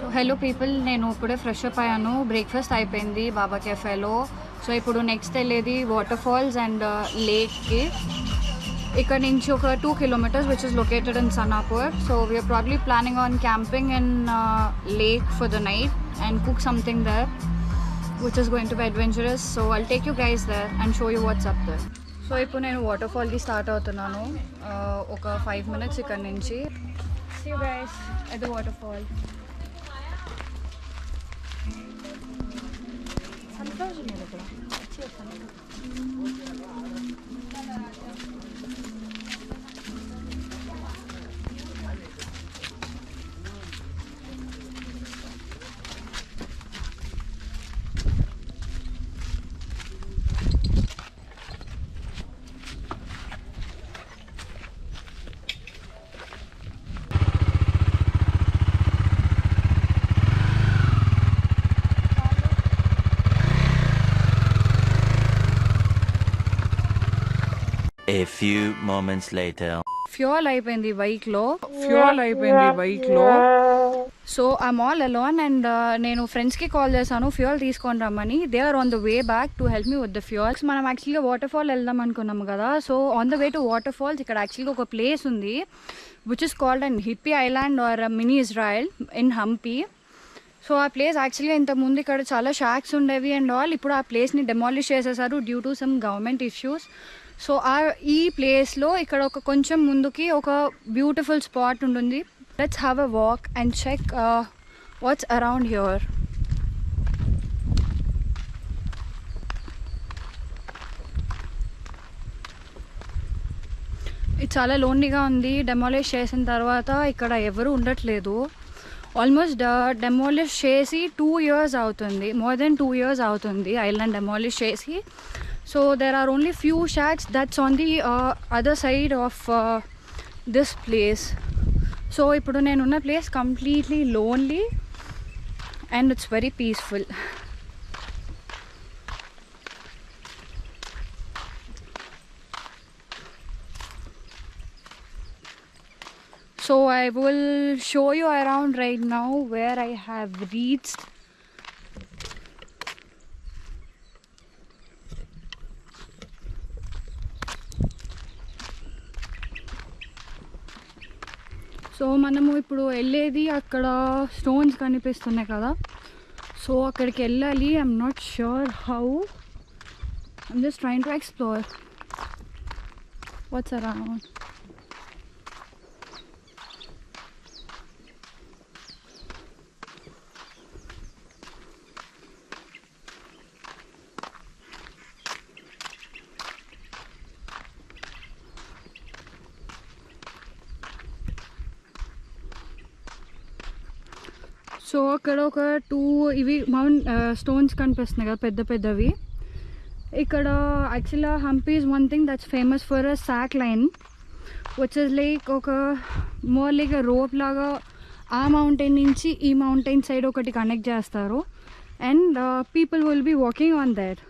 So hello people, నేను ఇప్పుడే fresh up అయ్యాను. బ్రేక్ఫాస్ట్ అయిపోయింది బాబా కెఫేలో. సో ఇప్పుడు నెక్స్ట్ వెళ్ళేది వాటర్ ఫాల్స్ అండ్ లేక్కి. ఇక్కడ నుంచి ఒక 2 kilometers which is located in Sanapur. So we are probably planning on camping in lake for the night and cook something there, which is going to be adventurous. So I'll take you guys there and show you what's up there. So ఇప్పుడు నేను water ఫాల్కి start అవుతున్నాను. ఒక 5 minutes ఇక్కడ నుంచి. See you guys at the waterfall. Sunflowers ఉన్నాయి ఇక్కడ. A few moments later. Fuel అయిపోయింది బైక్లో. So I'm all alone and నేను ఫ్రెండ్స్కి కాల్ చేశాను ఫ్యూయల్ తీసుకొని రమ్మని. They are on the way back to help me with the fuels. మనం యాక్చువల్గా వాటర్ ఫాల్ వెళ్దాం అనుకున్నాము కదా. So on the way to waterfalls ఇక్కడ యాక్చువల్గా ఒక ప్లేస్ ఉంది which is called and hippie island or mini Israel in Hampi. So ఆ ప్లేస్ యాక్చువల్గా ఇంతకుముందు ఇక్కడ చాలా షాక్స్ ఉండేవి అండ్ ఆల్. ఇప్పుడు ఆ ప్లేస్ని డెమాలిష్ చేసేసారు due to some government issues. So ఈ ప్లేస్లో ఇక్కడ ఒక కొంచెం ముందుకి ఒక బ్యూటిఫుల్ స్పాట్ ఉంటుంది. Let's have a walk and check what's around here. ఇది చాలా లోన్లీగా ఉంది. డెమాలిష్ చేసిన తర్వాత ఇక్కడ ఎవరు ఉండట్లేదు. ఆల్మోస్ట్ డెమాలిష్ చేసి 2 years అవుతుంది, మోర్ దెన్ 2 years అవుతుంది ఐలాండ్ డెమాలిష్ చేసి. So there are only few shacks that's on the other side of this place. So ippudu nenu unna place completely lonely and it's very peaceful. So I will show you around right now where I have reached. So మనము ఇప్పుడు వెళ్ళేది అక్కడ stones కనిపిస్తున్నాయి కదా. So అక్కడికి వెళ్ళాలి. I'm not sure how. I'm just trying to explore what's around. So అక్కడ ఒక 2 ఇవి స్టోన్స్ కనిపిస్తున్నాయి కదా, పెద్ద పెద్దవి. ఇక్కడ యాక్చువల్గా Hampi is one thing that's famous for a slackline which is like ఒక మోర్ లైక్ రోప్ లాగా ఆ మౌంటైన్ నుంచి ఈ మౌంటైన్ సైడ్ ఒకటి కనెక్ట్ చేస్తారు and people will be walking on that.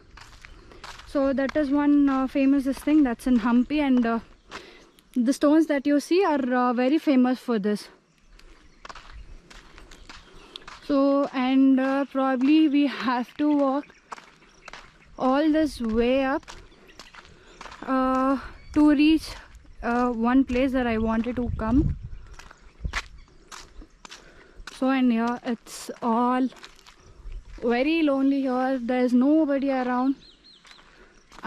So that is one famous this thing that's in Hampi and the stones that you see are very famous for this. So and probably we have to walk all this way up to reach one place that I wanted to come. So and here it's all very lonely here. There is nobody around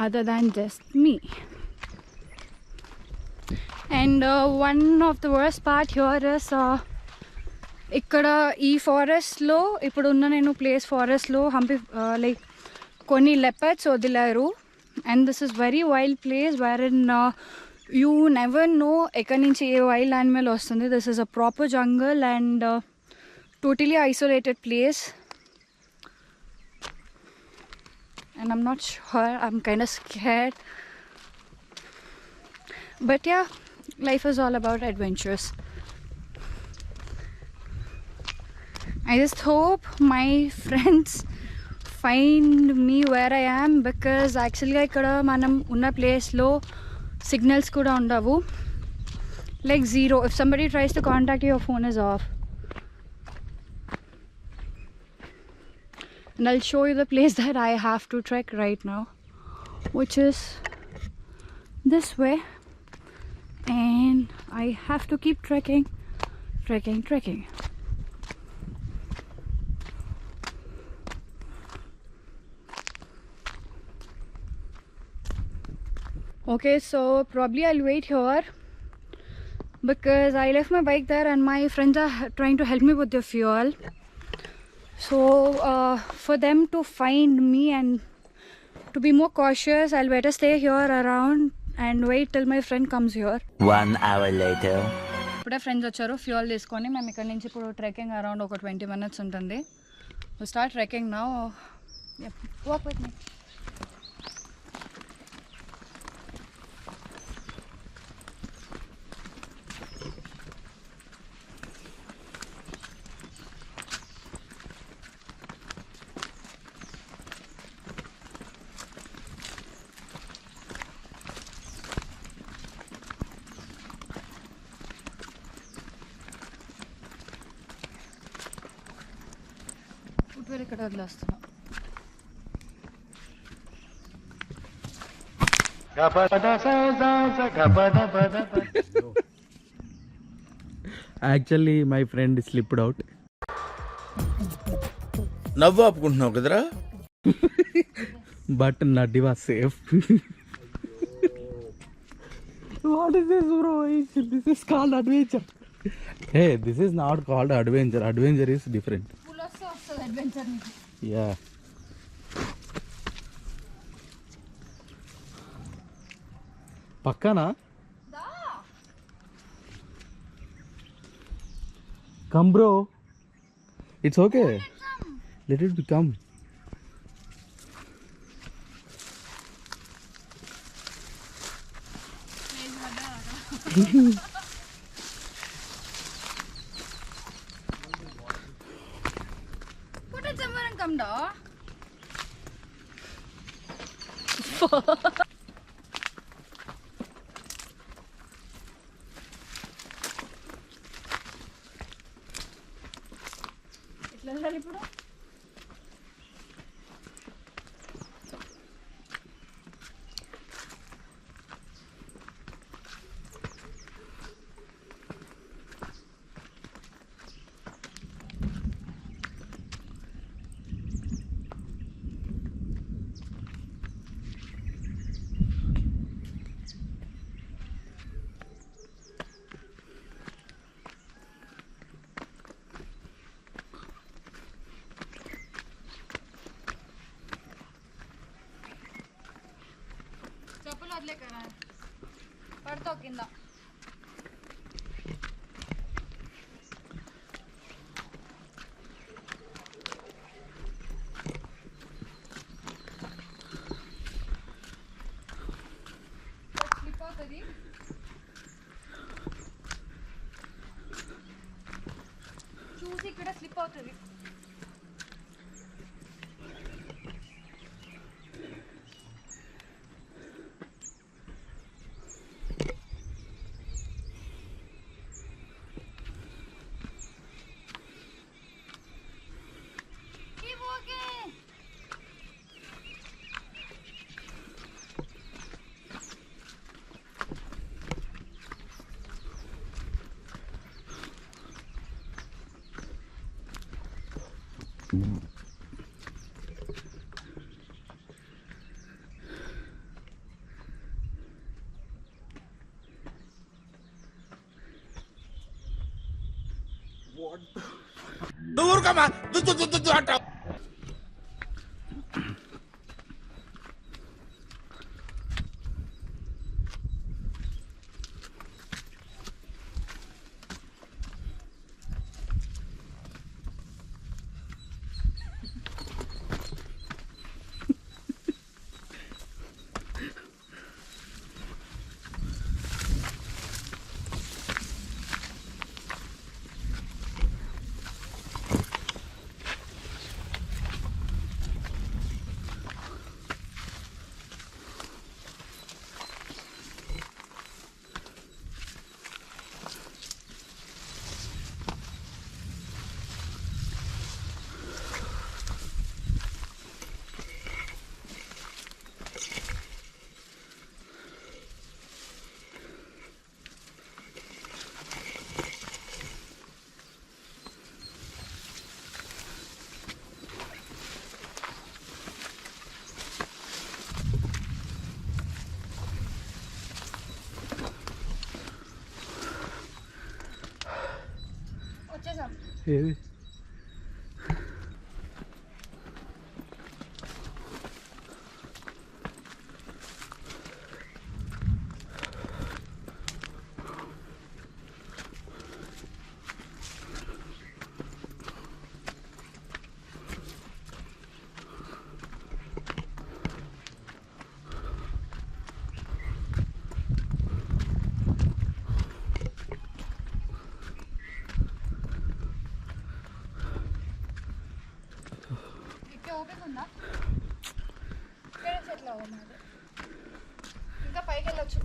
other than just me. And one of the worst part here is ఇక్కడ ఈ ఫారెస్ట్లో ఇప్పుడున్న నేను place ఫారెస్ట్లో Hampi like కొన్ని leopards వదిలారు and this is very wild place where in you never know ఎక్కడి నుంచి ఏ వైల్డ్ యానిమల్ వస్తుంది. This is a proper jungle and totally isolated place and I'm not sure, I'm kind of scared. But yeah, life is all about adventures. I just hope my friends find me where I am because actually ikkada manam unna place lo signals kuda undavu, like zero. If somebody tries to contact you, your phone is off. and I'll show you the place that I have to trek right now, which is this way, and I have to keep trekking. Okay, so probably I'll wait here because I left my bike there and my friends are trying to help me with the fuel. So for them to find me and to be more cautious, I'll better stay here around and wait till my friend comes here. 1 hour later. ఇప్పుడే friends వచ్చారు, fuel తీసుకొని మేము ఇక్కడ నుంచి ఇప్పుడు trekking around ఒక 20 minutes ఉంటుంది. We'll start trekking now. Yep. Walk with me. Footwear ఇక్కడ వదిలేస్తున్నాం. Actually, my friend slipped out. నవ్వు ఆపుకుంటున్నావు కదరా. But Nadi was safe. What is this, bro? This is called adventure. Hey, this is not called adventure. Adventure is different. Adventure Yeah. Pakkana? Come, bro. It's okay. Let it become. come da. ఎట్లా వెళ్ళాలి ఇప్పుడు? చెప్పులు వదిలేకరా పడతావు కింద. Slip అవుతుంది. చూసి ఇక్కడ slip అవుతుంది. ఊరుకోమా అంటావు. ఏది ఇంకా పైకి వెళ్ళొచ్చు.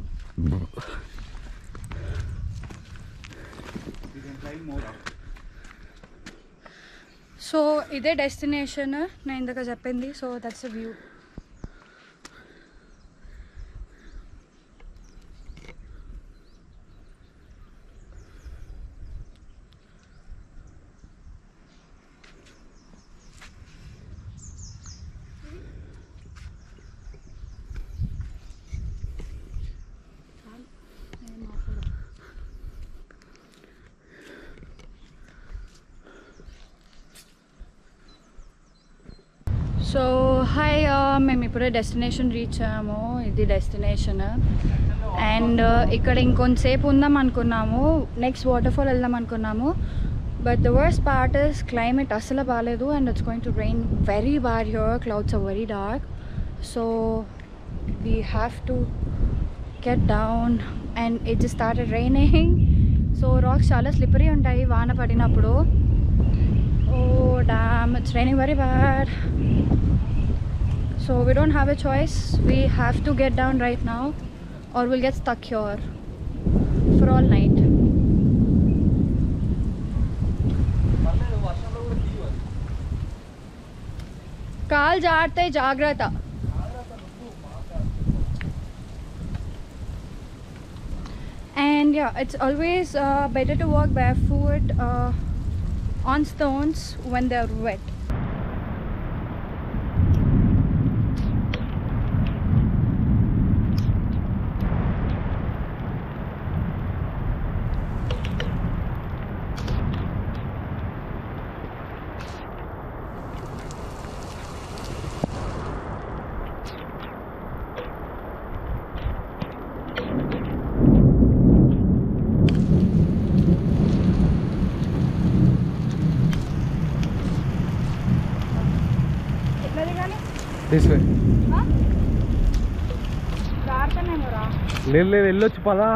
సో ఇదే డెస్టినేషన్ నేను ఇందాక చెప్పింది. So that's the view. So hi, మేము ఇప్పుడే డెస్టినేషన్ రీచ్ అయ్యాము. ఇది డెస్టినేషన్. అండ్ ఇక్కడ ఇంకొంతసేపు ఉందాం అనుకున్నాము. నెక్స్ట్ వాటర్ఫాల్ వెళ్దాం అనుకున్నాము. But the worst part is climate అసలు బాగాలేదు. And it's going to rain very bad here. Clouds are very dark. So we have to get down. And it just started raining. So rocks చాలా slippery ఉంటాయి వాన పడినప్పుడు. Oh damn, it's raining very bad. So we don't have a choice. We have to get down right now or we'll get stuck here for all night. Kaal jaarte jagrata. And yeah, it's always better to walk barefoot on stones when they're wet. This way. దార్తనేమోరా. లేదు లేదు వెళ్ళొచ్చు పదా.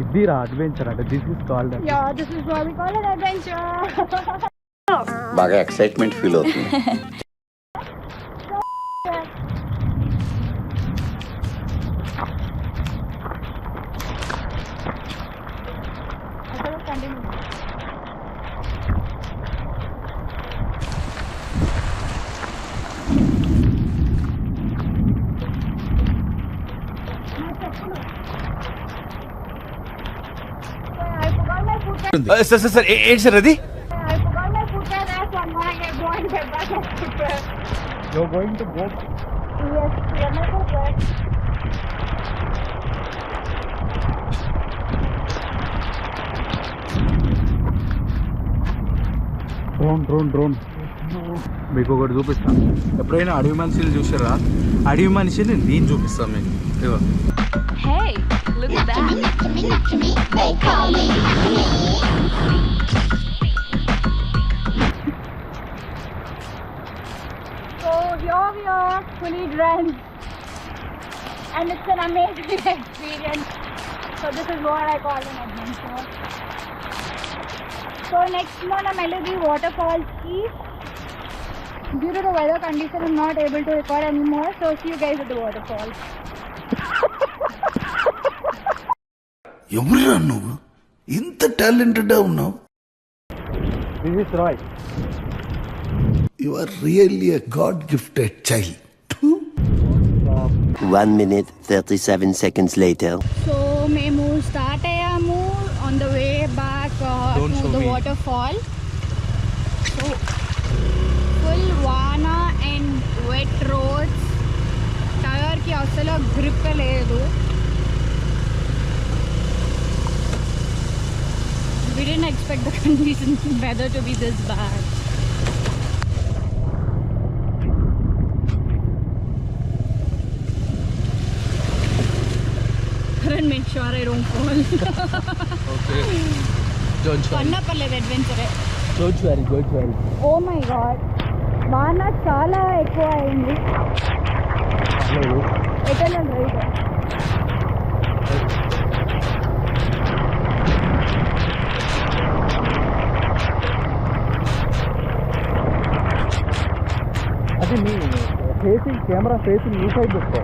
ఇదిరా adventure అంటే. This is called. Yeah, this is what we call an adventure. బాగా excitement feel అవుతుంది. Sir ఏంటి సార్ అది? I forgot my footwear there, so I'm gonna go and get back my footwear. You're going to boat? Yes, yeah, my footwear. Drone మీకు ఒకటి చూపిస్తాను. ఎప్పుడైనా అడవి మనిషిని చూసారా? అడవి మనిషిని నేను చూపిస్తాను మీకు. ఇదిగో. Hey, look at that. They call me. So here we are, fully drenched, and it's an amazing experience. So this is what I call an adventure. So next one, I'm going to be waterfalls. Due to the weather condition, I'm not able to record anymore. So see you guys at the waterfalls. ఎవరురా నువ్వు ఇంత talented ఉన్నావు? This is Roy. You are really a God-gifted child. 1 minute 37 seconds later. So మేము start అయ్యాము on the way back to the water fall. So full వానా and wet roads, టైర్కి అసలు grip లేదు. We didn't expect the conditions weather to be this bad. And make sure I don't fall. Okay. Don't worry. Panna parled adventure. Don't worry. Oh my god. వాన చాలా ఎక్కువ అయింది. Eternal right. అది మీ facing camera facing ఈ side పెట్టుకో.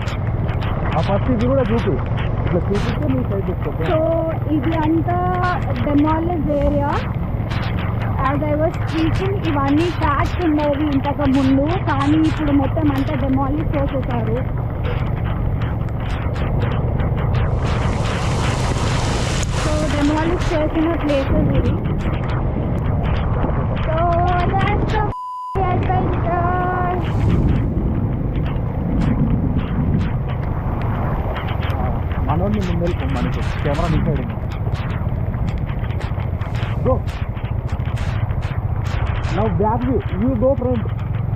ఆ first ఇది కూడా చూపి, ఇట్లా చూపిస్తే మీ సైడ్ పెట్టుకో. సో ఇది అంతా demolish area. As I was speaking ఇవన్నీ ఫ్యాక్ట్స్ ఉండేవి ఇంతకు ముందు, కానీ ఇప్పుడు మొత్తం అంతా డెమాలిష్ చేసేసారు. సో డెమాలిష్ చేసిన ప్లేసెస్ ఇవి. So that's the adventure. మనోడిని ముందు మనకు camera me side go. Now back view, you go front,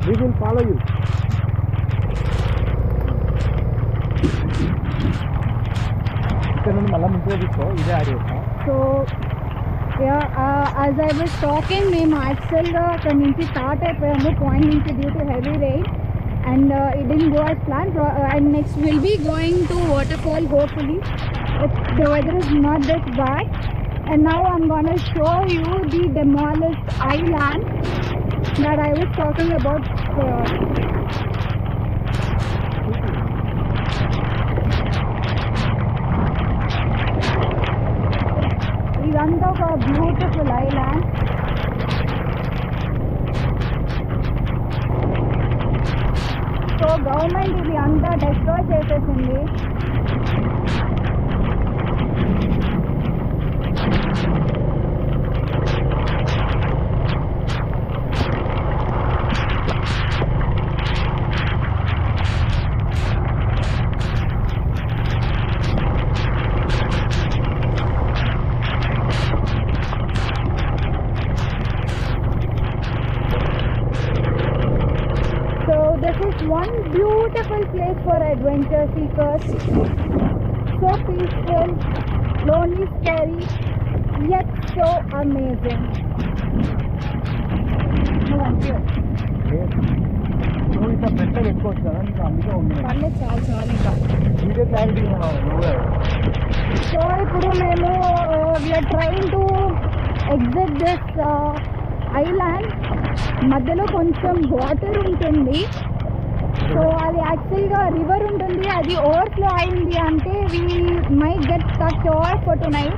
we will follow you. ఇక్కడ నుండి మళ్ళీ ముందుగా తీసుకో, ఇదే audio. So as I was talking, మేము యాక్చువల్గా అక్కడ నుంచి స్టార్ట్ అయిపోయాము పాయింట్ నుంచి due to heavy rain, and it didn't go as planned. And next we'll be going to waterfall hopefully if the weather is not this bad. And now I'm gonna show you the demolished island that I was talking about. ఇదంతా ఒక beautiful island. So government ఇది అంతా destroy చేసేసింది. This is one beautiful place for adventure seekers. So peaceful, lonely, scary, yet so amazing. నువ్వు ఇట్లా ఫ్రెండ్లో పెట్టుకోవచ్చు కదా, నీకు అందుకే ఉంది. చాలా వీడియో క్లారిటీ నువ్వే. సో ఇప్పుడు మేము we are trying to exit this island. మధ్యలో కొంచెం వాటర్ ఉంటుంది. సో అది యాక్చువల్గా రివర్ ఉంటుంది, అది ఓవర్ఫ్లో అయింది అంటే we might get stuck over for tonight.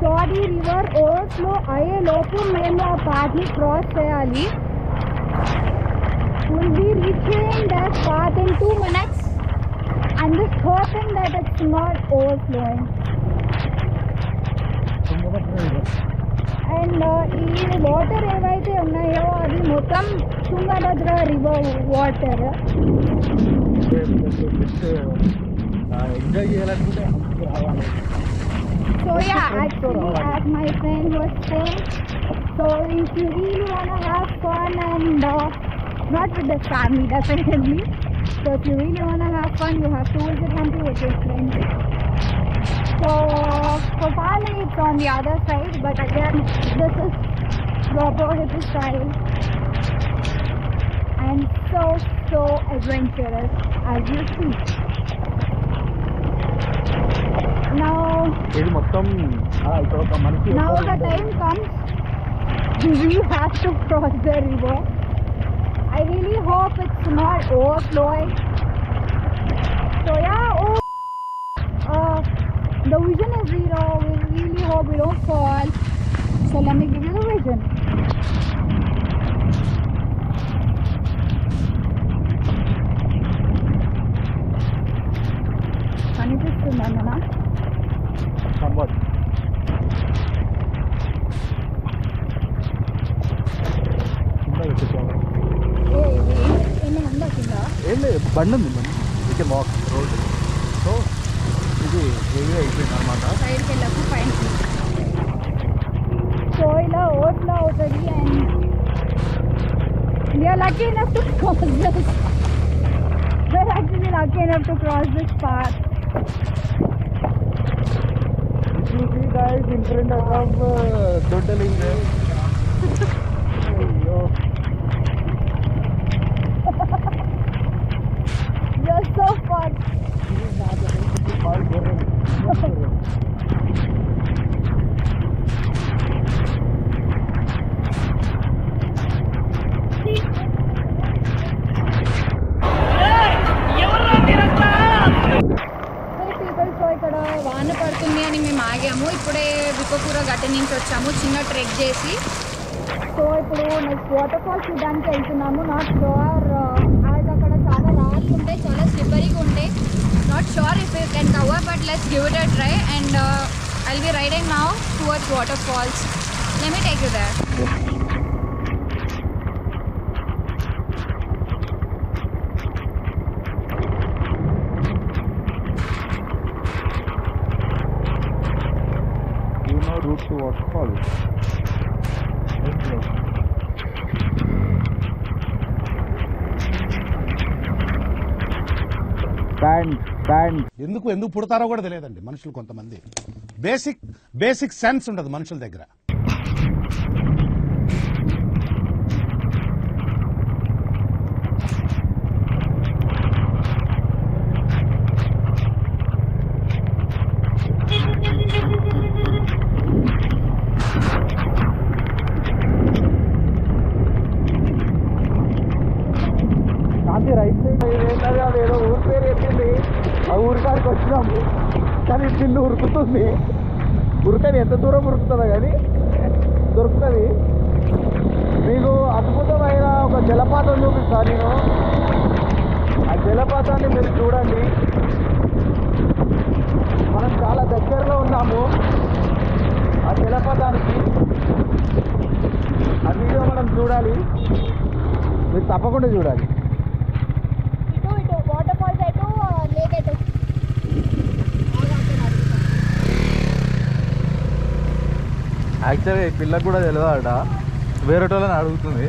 So అది రివర్ ఓవర్ఫ్లో అయ్యే లోపు మేము ఆ పాత్ని క్రాస్ చేయాలి. Will be reaching that path in 2 minutes. I'm just hoping that it's not overflowing. And ఈ వాటర్ ఏవైతే ఉన్నాయో అది మొత్తం తుంగభద్ర రివర్ వాటర్. ఎంజాయ్ చేయాలనుకుంటే So yeah, actually as my friend was saying, so if you really want to have fun and not with the family definitely, so if you really want to have fun you have to visit Hampi with your friends. So for family it's on the other side, but again this is proper hippie style and so adventurous as you see. Now ఇది మొత్తం ఇక్కడ ఒక మనిషి. Now the time comes, we have to cross the river. I really hope it's not overflowing. So yeah, the vision is zero. We really hope we don't fall. So let me give you the vision. ఏమైనా ఉందా కింద? ఏం లేదు, బండి ఉంది, you can walk road. So ఇది heavy అయిపోయింది అనమాట. సైడ్కి వెళ్ళాము పైన. సో ఇలా ఓవర్ఫ్లో అవుతుంది and we are lucky enough to cross this. We're actually lucky enough to cross this path. If you see guys in front of Dodaling, You're so fun. ఇక్కడ వాన పడుతుంది అని మేము ఆగాము. ఇప్పుడే విప్పకూర గట్టి నుంచి వచ్చాము చిన్న ట్రెక్ చేసి. సో ఇప్పుడు నెక్స్ట్ వాటర్ ఫాల్స్ చూడడానికి వెళ్తున్నాము. నాట్ షూర్, అక్కడ చాలా రాళ్ళు ఉంటాయి, చాలా స్లిప్పరీగా ఉంటాయి. Not sure if you can cover, but let's give it a try. And I will be riding now towards waterfalls. Let me take you there. route to Waterfalls. ఎందుకు పుడతారో కూడా తెలియదండి మనుషులు కొంతమంది. బేసిక్ సెన్స్ ఉండదు మనుషుల దగ్గర. Right side అదేదో ఊరి పేరు చెప్పింది, ఆ ఊరి కాడికి వచ్చినాము. కానీ పిల్లు ఉరుకుతుంది. ఉరకని ఎంత దూరం ఉరుకుతుందో కానీ దొరుకుతుంది. మీకు అద్భుతమైన ఒక జలపాతం చూపిస్తాను నేను. ఆ జలపాతాన్ని మీరు చూడండి. మనం చాలా దగ్గరలో ఉన్నాము ఆ జలపాతానికి. ఆ వీడియో మనం చూడాలి, మీరు తప్పకుండా చూడాలి. యాక్చువల్గా ఈ పిల్లకు కూడా తెలియదట, వేరే వాళ్ళని అడుగుతుంది.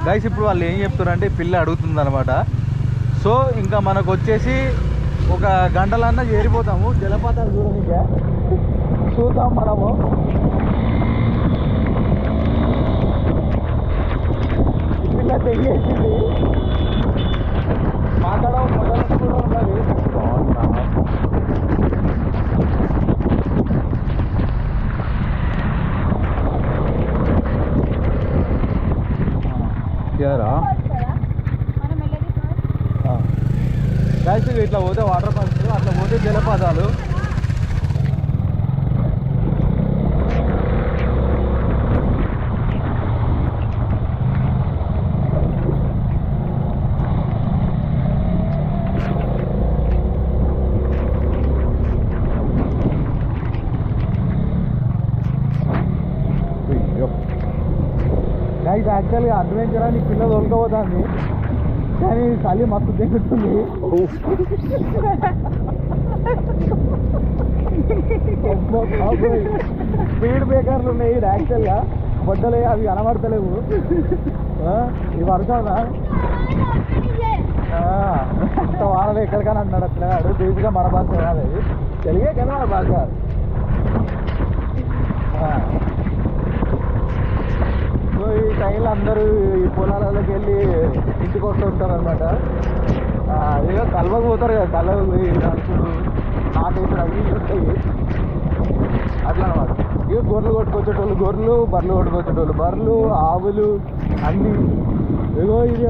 గైస్ ఇప్పుడు వాళ్ళు ఏం చెప్తారంటే పిల్ల అడుగుతుంది అనమాట. సో ఇంకా మనకు వచ్చేసి ఒక గంటలన్నా చేరిపోతాము జలపాతాలు చూడడానికి. చూద్దాం మనము. పిల్ల తెగేసింది, మాట్లాడడం మొదలు కూడా ఉన్నది. గైస్ ఇట్లా పోతే వాటర్ ఫాల్స్, అట్లా పోతే జలపాతాలు. గైస్ యాక్చువల్గా అడ్వెంచర్ అని పిల్ల దొరకపోతుంది, కానీ చలి మస్తు తింటుంది. స్పీడ్ బ్రేకర్లు ఉన్నాయి యాక్చువల్గా, బొడ్డలే అవి కనబడతలేవు. ఈ వర్షం అంత వానలు ఎక్కడికైనా అన్నాడు అట్లా. బేసిక్గా మన భాష కాదు అది, తెలుగే కదా మన భాష. సో ఈ టైంలో అందరూ ఈ పొలాలలోకి వెళ్ళి ఇంటికి వస్తూ ఉంటారు అనమాట. ఏదో కలవకు పోతారు కదా, కలవకు పోయి నడుచుడు నాటేసుడు అవి ఉంటాయి అట్లా అనమాట. ఇక గొర్రెలు కొట్టుకొచ్చేటోళ్ళు గొర్రెలు, బర్రెలు కొట్టుకొచ్చేటోళ్ళు బర్రెలు, ఆవులు అన్నీ. ఇగో ఇది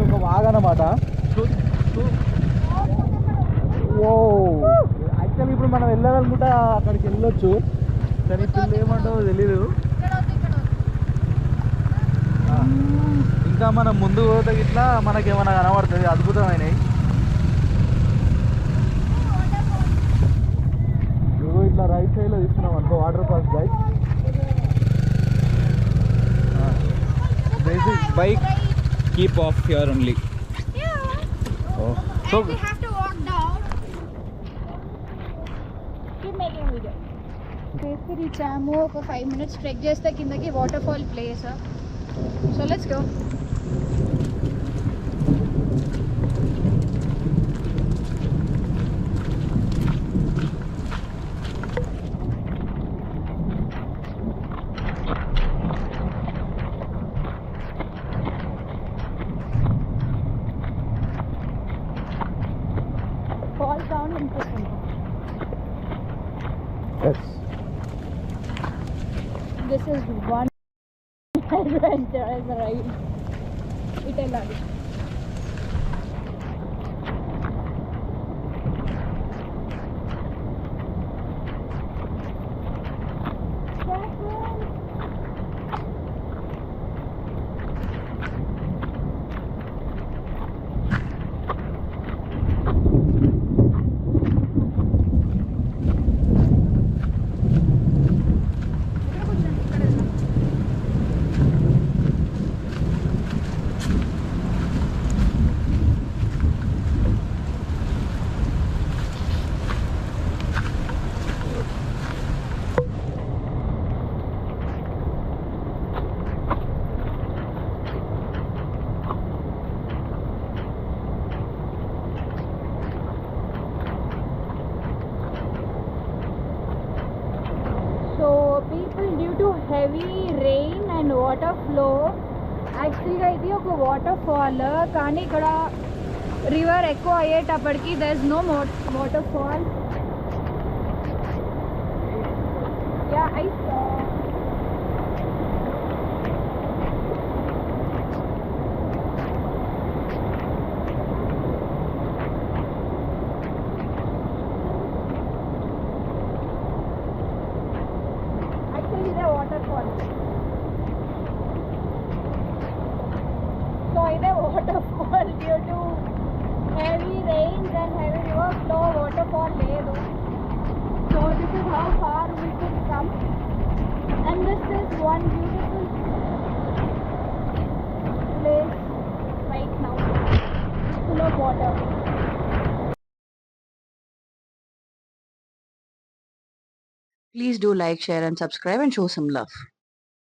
ఒక వాగనమాట. ఓ యాక్చువల్లీ ఇప్పుడు మనం వెళ్ళాలనుకుంటే అక్కడికి వెళ్ళొచ్చు, కానీ పిల్లలు ఏమంటారో తెలీదు. ఇంకా మనం ముందు పోతే ఇట్లా మనకేమైనా కనబడుతుంది అద్భుతమైనవి. నువ్వు ఇట్లా రైట్ సైడ్లో తీసుకున్నాం అనుకో waterfalls bike basic bike keep off here only. So we have to walk down. Keep making video. Place reachamo ఒక 5 minutes trek చేస్తే కిందకి waterfall place. So let's go. Fall down into some. yes. This is one adventurous ride. Italy. People, due to heavy rain and water flow, యాక్చువల్గా ఇది ఒక water fall, కానీ ఇక్కడ river ఎక్కువ అయ్యేటప్పటికి there is no waterfall. Yeah I actually the waterfall. So in a waterfall due to heavy rains and heavy river flow, waterfall ledu. So this is how far we could come, and this is one beautiful place right now, full of water. Please do like, share, and subscribe and show some love.